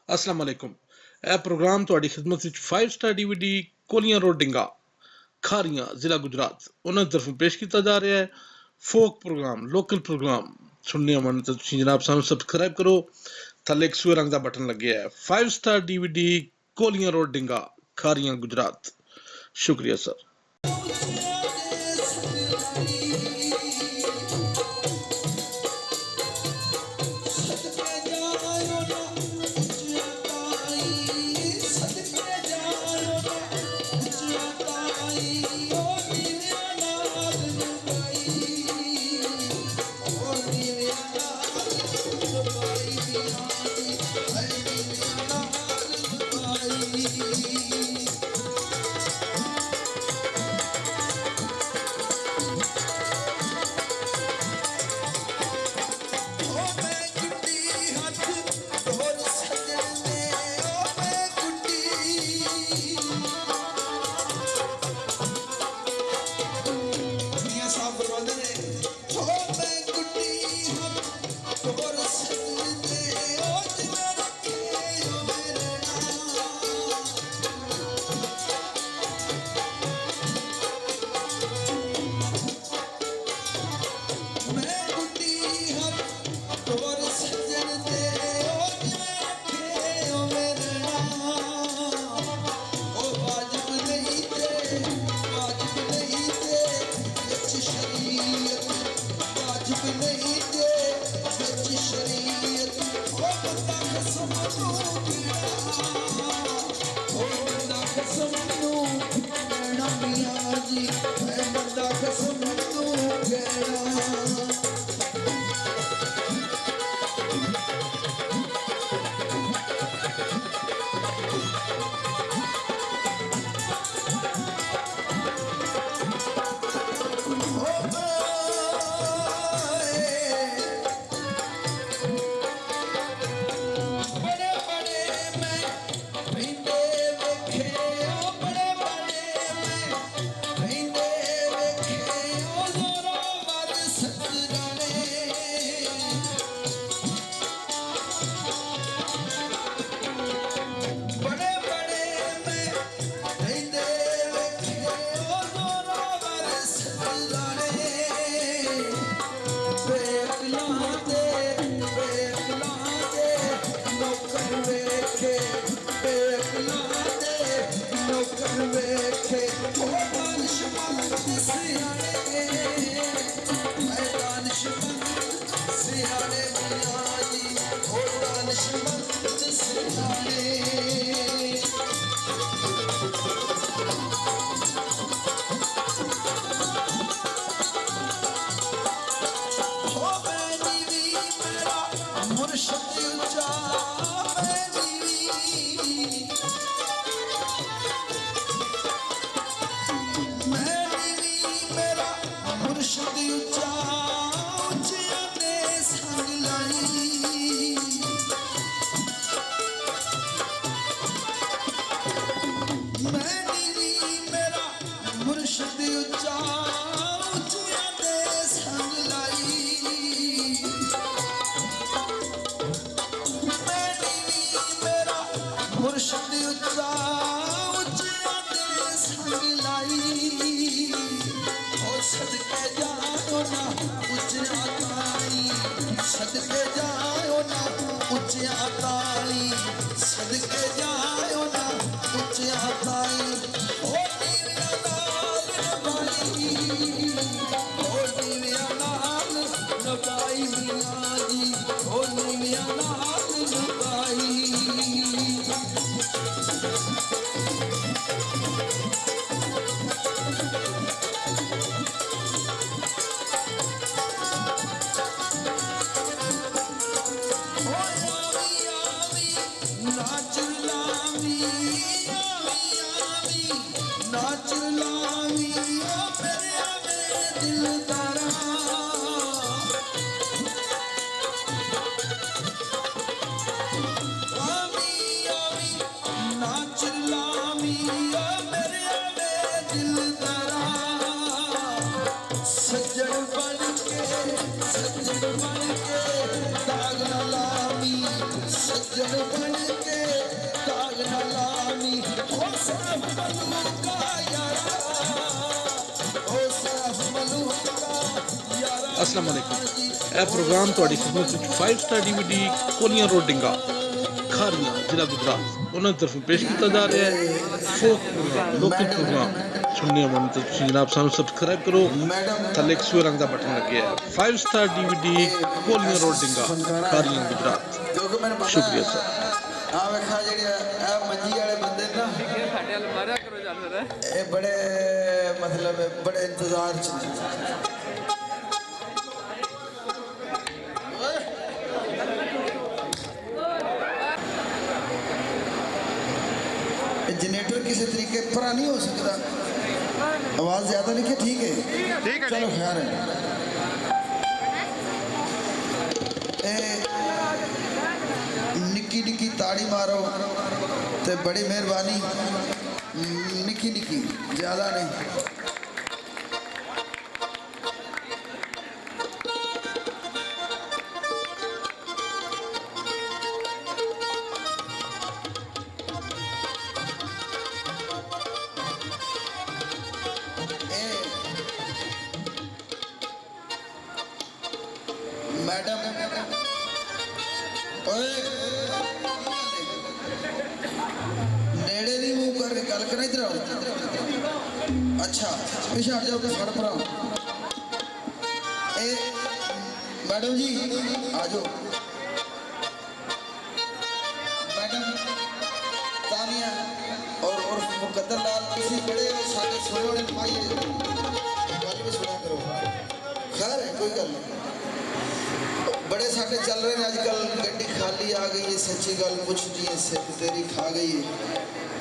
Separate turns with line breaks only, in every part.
अस्सलाम वालेकुम। ਇਹ ਪ੍ਰੋਗਰਾਮ ਤੁਹਾਡੀ ਖidmat ਵਿੱਚ 5 ਸਟਾਰ DVD ਕੋਲੀਆਂ ਰੋਡ ਡਿੰਗਾ ਖਾਰੀਆਂ ਜ਼ਿਲ੍ਹਾ ਗੁਜਰਾਤ ਉਹਨਾਂ ਦੀ ਤਰਫੋਂ ਪੇਸ਼ ਕੀਤਾ ਜਾ ਰਿਹਾ ਹੈ। ਫੋਕ ਪ੍ਰੋਗਰਾਮ ਲੋਕਲ ਪ੍ਰੋਗਰਾਮ ਸੁਣਨੇ ਮਨ ਤਾਂ ਤੁਸੀਂ ਜਨਾਬ ਸਾਨੂੰ ਸਬਸਕ੍ਰਾਈਬ ਕਰੋ। ਥੱਲੇ ਇੱਕ ਸੂਏ ਰੰਗ ਦਾ ਬਟਨ ਲੱਗਿਆ ਹੈ। 5 ਸਟਾਰ DVD ਕੋਲੀਆਂ ਰੋਡ ਡਿੰਗਾ ਖਾਰੀਆਂ ਗੁਜਰਾਤ। ਸ਼ੁਕਰੀਆ ਸਰ।
सज्जन बन के
अस्सलाम वालेकुम ਇਹ ਪ੍ਰੋਗਰਾਮ ਤੁਹਾਡੀ ਖidmat ਵਿੱਚ 5 ਸਟਾਰ DVD ਕੋਲੀਆਂ ਰੋਡ ਡਿੰਗਾ ਖਾਰੀਆਂ ਜ਼ਿਲ੍ਹਾ ਗੁਜਰਾਤ ਉਹਨਾਂ ਦੀ ਤਰਫੋਂ ਪੇਸ਼ ਕੀਤਾ ਜਾ ਰਿਹਾ ਹੈ ਫੋਕ ਪ੍ਰੋਗਰਾਮ ਲੋਕਲ ਪ੍ਰੋਗਰਾਮ ਸੁਣਨੇ ਮਨ ਤਾਂ ਤੁਸੀਂ ਜਨਾਬ ਸਾਨੂੰ ਸਬਸਕ੍ਰਾਈਬ ਕਰੋ ਥੱਲੇ ਇੱਕ ਸੂਏ ਰੰਗ ਦਾ ਬਟਨ ਲੱਗਿਆ ਹੈ 5 ਸਟਾਰ DVD ਕੋਲੀਆਂ ਰੋਡ ਡਿੰਗਾ ਖਾਰੀਆਂ ਗੁਜਰਾਤ ਸ਼ੁਕਰੀਆ ਸਰ
ਆ ਵੇਖਾ ਜਿਹੜੇ ਇਹ ਮੰਜੀ ਵਾਲੇ ਬੰਦੇ ਨਾ
ਸਾਡੇ ਵੱਲ ਮਾਰਿਆ ਕਰੋ ਚੱਲ ਫਿਰ
ਇਹ ਬੜੇ ਮਤਲਬ ਬੜੇ ਇੰਤਜ਼ਾਰ ਚ ਨੇ जनरेटर किसी तरीके पर नहीं हो सकता आवाज ज्यादा नहीं कि ठीक है चलो खैर है निक्की निक्की ताड़ी मारो तो बड़ी मेहरबानी निक्की निक्की ज्यादा नहीं मैडम नेड़े नहीं मुंह करके गल कर इधर आओ अच्छा पीछे हट जाओ फड़ पर आओ मैडम जी आ जाओ मैडम तानिया और मुकद्दर लाल किसी बड़े साढ़े सोने वाले पाइए गल भी सुना करो खैर है कोई गल नहीं बड़े साढ़े चल रहे हैं आजकल गड्डी खाली आ गई है सच्ची गल पुछदी है सिर तेरी खा गई है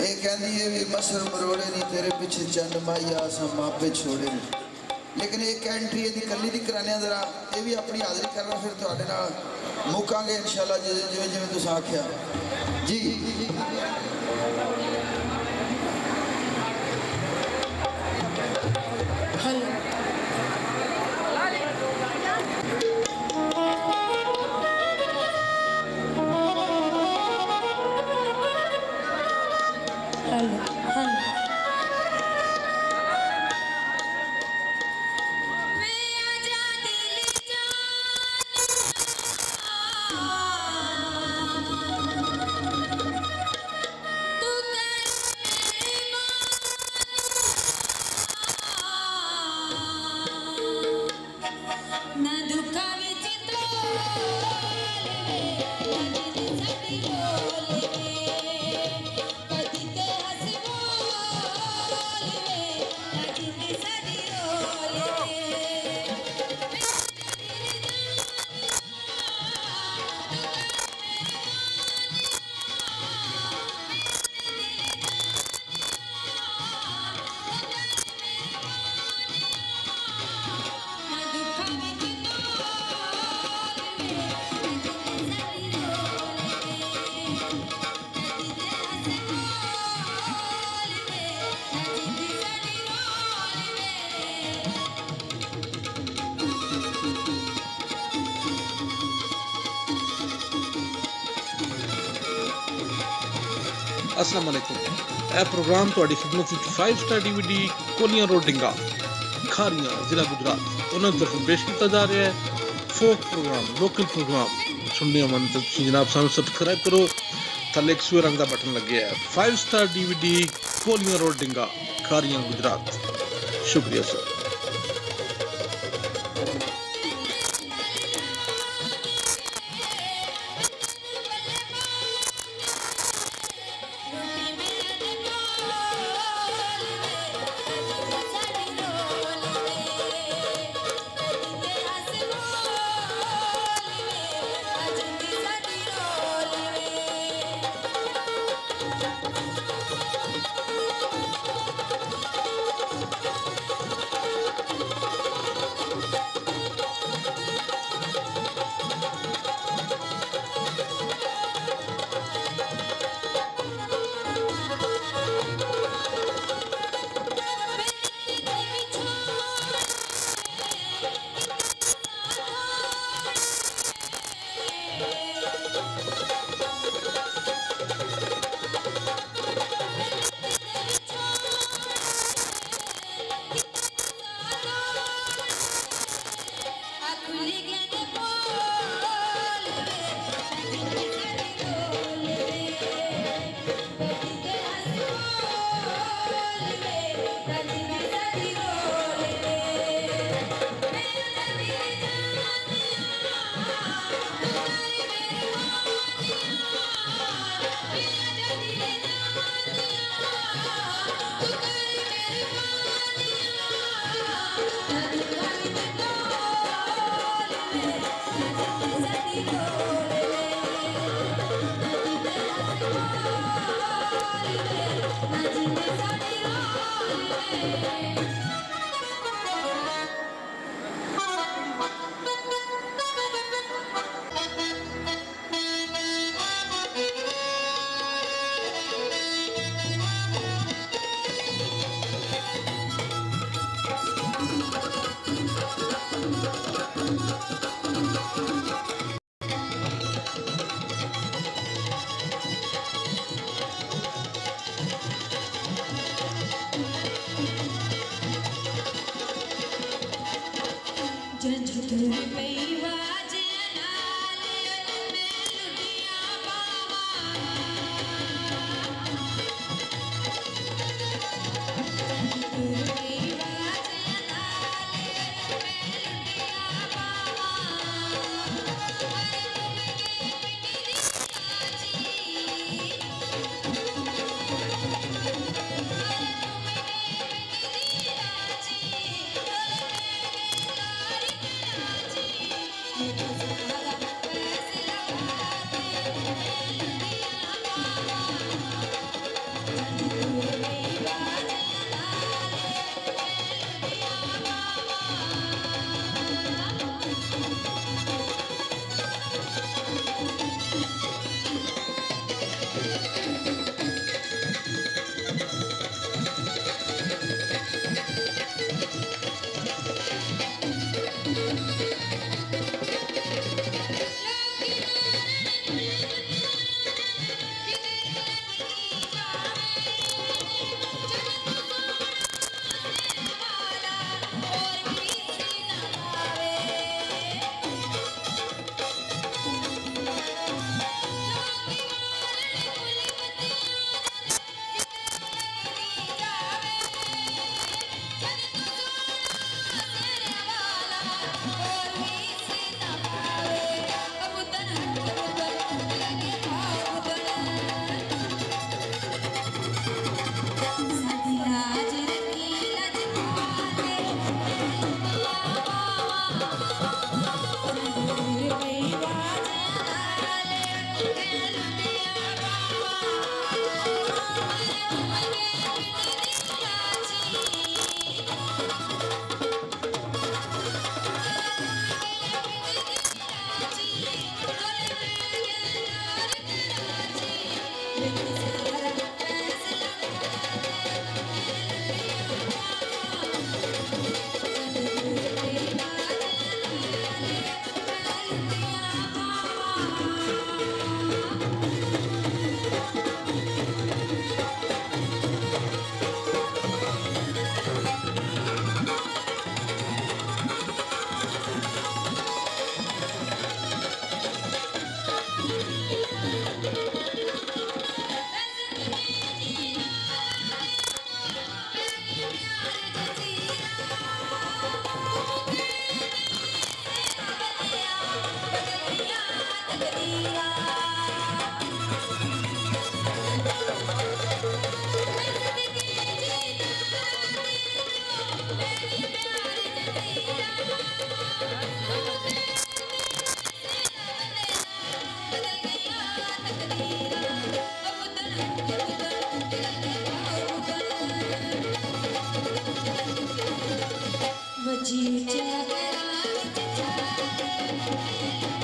ये कहती है भी मसर मरोड़े नहीं तेरे पीछे चंड माइया असा मापे छोड़े नहीं लेकिन एक एंट्री यदि कली दी कराने जरा ये भी अपनी हाज़री करना फिर तुहाडे नाल मुकांगे इंशाल्लाह जिवें जिवें तुसीं आख्या जी
अस्सलाम वालेकुम ਇਹ ਪ੍ਰੋਗਰਾਮ ਤੁਹਾਡੀ ਖidmat ਵਿੱਚ 5 ਸਟਾਰ DVD ਕੋਲੀਆਂ ਰੋਡ ਡਿੰਗਾ ਖਾਰੀਆਂ ਜ਼ਿਲ੍ਹਾ ਗੁਜਰਾਤ ਉਹਨਾਂ ਦੀ ਤਰਫੋਂ ਪੇਸ਼ ਕੀਤਾ ਜਾ ਰਿਹਾ ਹੈ ਫੋਕ ਪ੍ਰੋਗਰਾਮ ਲੋਕਲ ਪ੍ਰੋਗਰਾਮ ਸੁਣਨੇ ਮਨ ਤਾਂ ਤੁਸੀਂ ਜਨਾਬ ਸਾਨੂੰ ਸਬਸਕ੍ਰਾਈਬ ਕਰੋ ਥੱਲੇ ਇੱਕ ਸੂਏ ਰੰਗ ਦਾ ਬਟਨ ਲੱਗਿਆ ਹੈ 5 ਸਟਾਰ DVD ਕੋਲੀਆਂ ਰੋਡ ਡਿੰਗਾ ਖਾਰੀਆਂ ਗੁਜਰਾਤ ਸ਼ੁਕਰੀਆ ਸਰ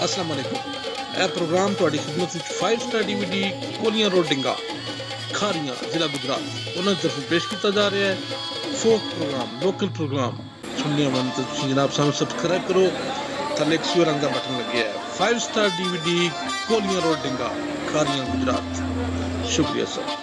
अस्सलाम वालेकुम। यह प्रोग्राम ਤੁਹਾਡੀ ਖidmat ਵਿੱਚ 5 ਸਟਾਰ DVD ਕੋਲੀਆਂ ਰੋਡ ਡਿੰਗਾ ਖਾਰੀਆਂ ਜ਼ਿਲ੍ਹਾ ਗੁਜਰਾਤ ਉਹਨਾਂ ਦੀ ਤਰਫੋਂ ਪੇਸ਼ ਕੀਤਾ ਜਾ ਰਿਹਾ ਹੈ ਫੋਕ ਪ੍ਰੋਗਰਾਮ ਲੋਕਲ ਪ੍ਰੋਗਰਾਮ ਸੁਣਨੇ ਵਾਲੇ ਤੁਸੀਂ ਜਨਾਬ ਸਾਨੂੰ ਸਬਸਕ੍ਰਾਈਬ ਕਰੋ ਥੱਲੇ ਇੱਕ ਸੂਰ ਰੰਗ ਦਾ ਬਟਨ ਲੱਗਿਆ ਹੈ 5 ਸਟਾਰ DVD ਕੋਲੀਆਂ ਰੋਡ ਡਿੰਗਾ ਖਾਰੀਆਂ ਗੁਜਰਾਤ ਸ਼ੁਕਰੀਆ ਸਰ।